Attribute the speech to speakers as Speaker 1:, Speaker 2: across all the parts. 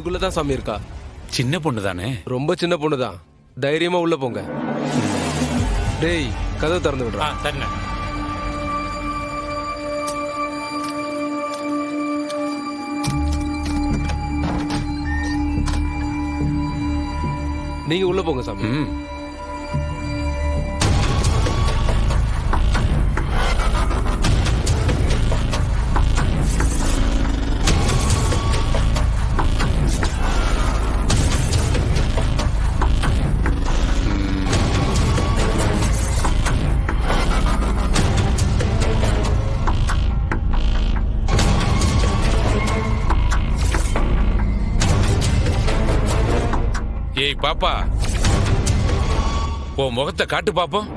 Speaker 1: இதுக்குள்ளதான் சாமி இருக்கா.
Speaker 2: சின்ன பொண்ணு தானே?
Speaker 1: ரொம்ப சின்ன பொண்ணுதான். தைரியமா உள்ள போங்க. டேய், கதவு திறந்து விடுறா.
Speaker 2: தண்ண
Speaker 1: நீங்க உள்ள போங்க சாமி.
Speaker 2: ஏய் பாப்பா, உன் முகத்தை காட்டு பாப்போம்.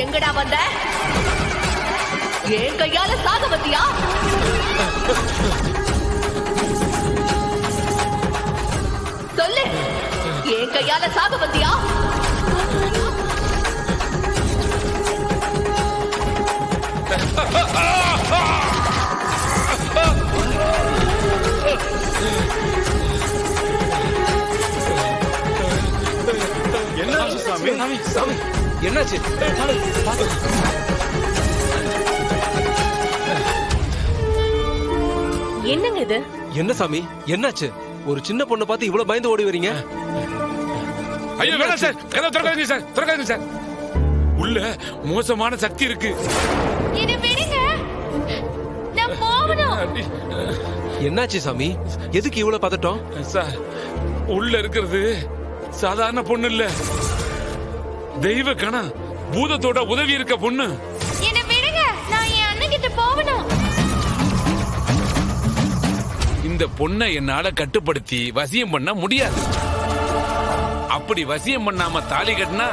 Speaker 3: எங்கடா வந்த? என் கையால சாக பத்தியா? சொல்லு, என் கையால சாக பத்தியா?
Speaker 1: என்னாச்சு சாமி? சாமி என்னாச்சு?
Speaker 3: என்னங்க இது?
Speaker 1: என்ன சாமி என்னாச்சு? ஒரு சின்ன பொண்ணை பார்த்து இவ்வளவு பயந்து ஓடி வரீங்க?
Speaker 2: ஐயோ வேணாம் சார், கதவை திறக்காதீங்க சார், திறக்காதீங்க சார். உள்ள மோசமான சக்தி இருக்கு.
Speaker 3: என்ன விடுங்க, நான் போகணும்.
Speaker 1: என்னாச்சு சாமி? எதுக்கு இவ்வளவு பதட்டம்?
Speaker 2: சார், உள்ள இருக்கிறது சாதாரண பொண்ணு இல்ல, தெய்வ கண பூதத்தோட உதவி இருக்க பொண்ணு.
Speaker 3: என்ன விடுங்க, நான் என் அண்ணன் கிட்ட போகணும்.
Speaker 2: இந்த பொண்ணை என்னால கட்டுப்படுத்தி வசியம் பண்ண முடியாது. அப்படி வசியம் பண்ணாம தாலி கட்டினா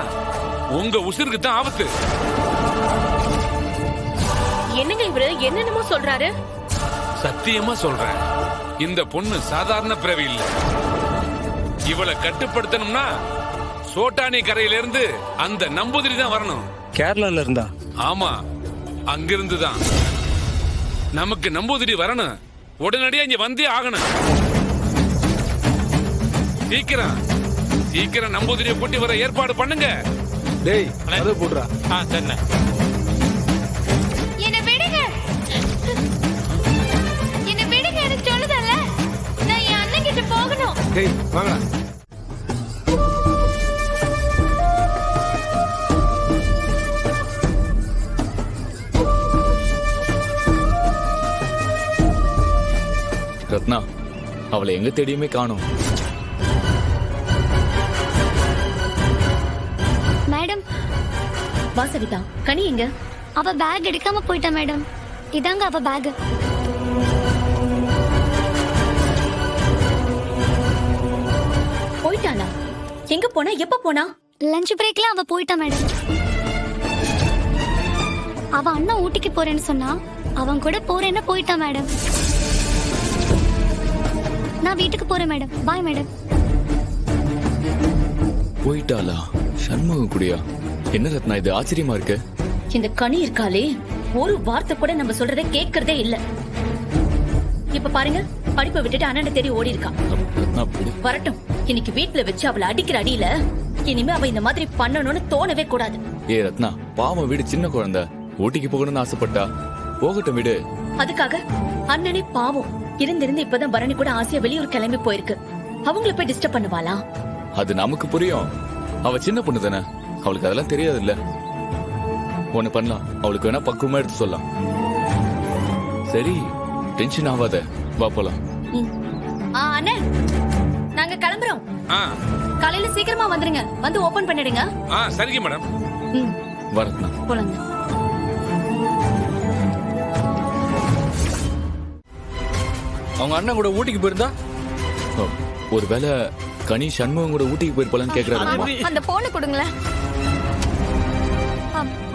Speaker 2: உங்க உசுருக்கு தான் ஆபத்து.
Speaker 3: என்னங்க இவரு என்னென்னமோ சொல்றாரு?
Speaker 2: சத்தியமா சொல்றேன், இந்த பொண்ணு சாதாரண பிறவி இல்ல. இவளை கட்டுப்படுத்தணும்னா சோட்டானி கரையில இருந்து அந்த நம்பூதிரி தான் வரணும்.
Speaker 1: கேரளால இருந்தா?
Speaker 2: ஆமா, அங்கிருந்து தான். நமக்கு நம்பூதிரி வரணும், உடனடியா இங்க வந்தே ஆகணும். சீக்கிரம் சீக்கிரம் நம்பூதிரியை கூட்டி வர ஏற்பாடு பண்ணுங்க.
Speaker 1: டேய், கதவு போடுறா.
Speaker 2: என்ன
Speaker 3: என்ன விடுங்க, என்ன விடுங்க, எனக்கு சொல்லுதல்ல, நான் என் அண்ணன் கிட்ட போகணும்.
Speaker 1: டேய் வாங்கடா.
Speaker 4: ரத்னா, அவளை எங்க தேடியுமே காணோம்.
Speaker 5: மேடம்,
Speaker 3: வாசவிதா, கனி எங்க?
Speaker 5: அவ பேக் எடுக்காம போயிட்டா மேடம். இதாங்க அவ பேக்.
Speaker 3: போயிட்டாளா? எங்க போனா? எப்ப போனா?
Speaker 5: லஞ்ச் பிரேக்ல அவ போயிட்டா மேடம். அவ அண்ணன் ஊட்டிக்கு போறேன்னு சொன்னா, அவன் கூட போறேன்னு போயிட்டா மேடம். நான் வீட்டுக்கு போறேன் மேடம். Bye madam.
Speaker 4: போயிட்டாளா? சண்முகம் கூடயா? என்ன ரத்னா இது ஆச்சரியமா இருக்கு.
Speaker 3: இந்த கனி இருக்காளே, ஒரு வார்த்தை கூட நம்ம சொல்றதை கேட்கறதே இல்ல. இப்ப பாருங்க, படிப்பை விட்டுட்டு அண்ணனை தேடி ஓடி இருக்கா.
Speaker 4: ரத்னா
Speaker 3: வரட்டும், இன்னைக்கு வீட்டுல வச்சு அவளை அடிக்கிற அடியில இனிமே அவ இந்த மாதிரி பண்ணணும்னு தோணவே கூடாது.
Speaker 4: ஏ ரத்னா, பாவம் வீடு சின்ன குழந்தை, ஊட்டிக்கு போகணும்னு ஆசைப்பட்டா போகட்டும் விடு.
Speaker 3: அதுக்காக அண்ணனே பாவம் இருந்திருந்து இப்பதான் பரணி கூட ஆசையா வெளியூர் கிளம்பி போயிருக்கு. அவங்கள போய் டிஸ்டர்ப் பண்ணுவாளா?
Speaker 4: அது நமக்கு புரியும், அவ சின்ன பொண்ணு தானே, அவளுக்கு அதெல்லாம் தெரியாது இல்ல. ஒண்ணு பண்ணலாம், அவளுக்கு வேணா பக்குவமா எடுத்து சொல்லலாம். சரி, டென்ஷன் ஆகாத, வா போலாம்.
Speaker 3: அண்ணே, நாங்க கிளம்புறோம். காலையில சீக்கிரமா வந்துருங்க, வந்து ஓபன் பண்ணிடுங்க.
Speaker 2: சரிங்க மேடம்.
Speaker 4: வரத்னா
Speaker 3: போலாங்க.
Speaker 6: அவங்க அண்ணன் கூட ஊட்டிக்கு போயிருந்தா?
Speaker 4: ஒருவேளை கனி சண்முகம் கூட ஊட்டிக்கு போயிருப்பான்னு கேக்குறாரு.
Speaker 3: அந்த போனை கொடுங்களேன்.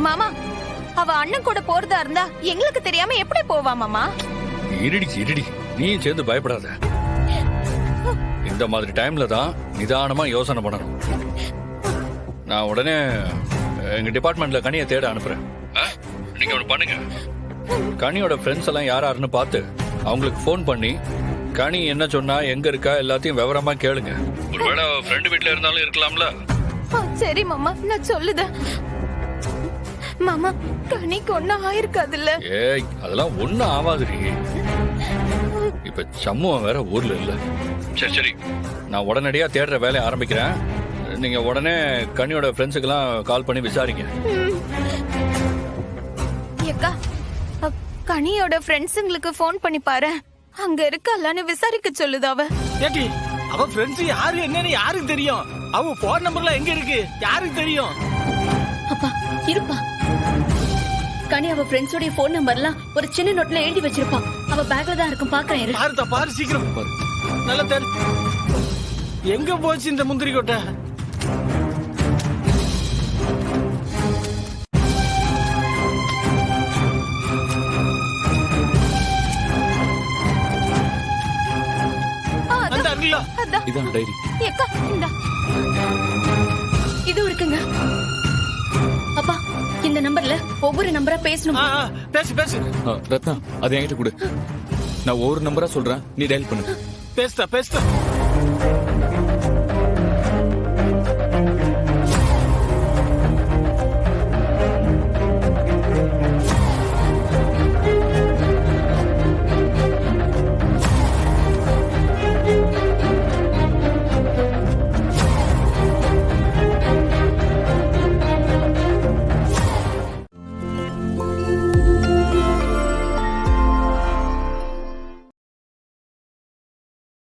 Speaker 3: மாமா, அவ அண்ணன் கூட போறதா இருந்தா எங்களுக்கு தெரியாம எப்படி போவா மாமா?
Speaker 6: இருடி இருடி, நீ சேர்ந்து பயப்படாத. இந்த மாதிரி டைம்ல தான் நிதானமா யோசனை பண்ணணும். நான் உடனே எங்க டிபார்ட்மெண்ட்ல கனியை தேட அனுப்புறேன். நீங்க ஒன்று பண்ணுங்க, கனியோட ஃப்ரெண்ட்ஸ் எல்லாம் யாருன்னு பார்த்து அவங்களுக்கு ஃபோன் பண்ணி கனி என்ன சொன்னா, எங்க இருக்கா, எல்லாத்தையும் விவரமா கேளுங்க. ஒருவேளை ஃப்ரெண்டு வீட்ல இருந்தாலும் இருக்கலாம்ல.
Speaker 7: சரி மாமா, நான் சொல்லுதேன். மாமா, கனிக்கு ஒன்னும் ஆயிருக்காதுல்ல?
Speaker 6: ஏய், அதெல்லாம் ஒண்ணும் ஆகாதுடி. இப்ப சம்முவம் வேற ஊர்ல இல்ல. சரி சரி, நான் உடனடியா தேடுற வேலையை ஆரம்பிக்கிறேன். நீங்க உடனே கனியோட ஃப்ரெண்ட்ஸுக்கெல்லாம் கால் பண்ணி விசாரிங்க.
Speaker 7: ஏக்கா, கனியோட ஃப்ரெண்ட்ஸுங்களுக்கு ஃபோன் பண்ணி பாரு. அங்க இருக்கலான்னு விசாரிக்க சொல்லுது அவ.
Speaker 8: ஏடி, அவ ஃப்ரெண்ட்ஸ் யாரு என்னன்னு யாருக்கு தெரியும்? அவ போன் நம்பர்லாம் எங்க இருக்கு யாருக்கு தெரியும்?
Speaker 3: அப்பா இருப்பா. கனி அவ ஃப்ரெண்ட்ஸோட போன் நம்பர்லாம் ஒரு சின்ன நோட்ல எழுதி வச்சிருப்பா. அவ பேக்ல தான் இருக்கும், பாக்குறேன் இரு.
Speaker 8: பாருதா, பாரு சீக்கிரம் பாரு. நல்ல தேடு. எங்க போச்சு இந்த முந்திரி கொட்டை? அந்த அருகில
Speaker 7: அதான்.
Speaker 4: இதான் டைரி.
Speaker 7: ஏக்கா, இந்தா.
Speaker 3: இது இருக்குங்க. அப்பா, இந்த நம்பர்ல ஒவ்வொரு நம்பரா பேசணும்.
Speaker 8: பேசு பேசு.
Speaker 4: ரத்னா, அது என்கிட்ட கொடு. நான் ஒவ்வொரு நம்பரா சொல்றேன், நீ டயல் பண்ணு.
Speaker 8: பேசுதா பேசுதா.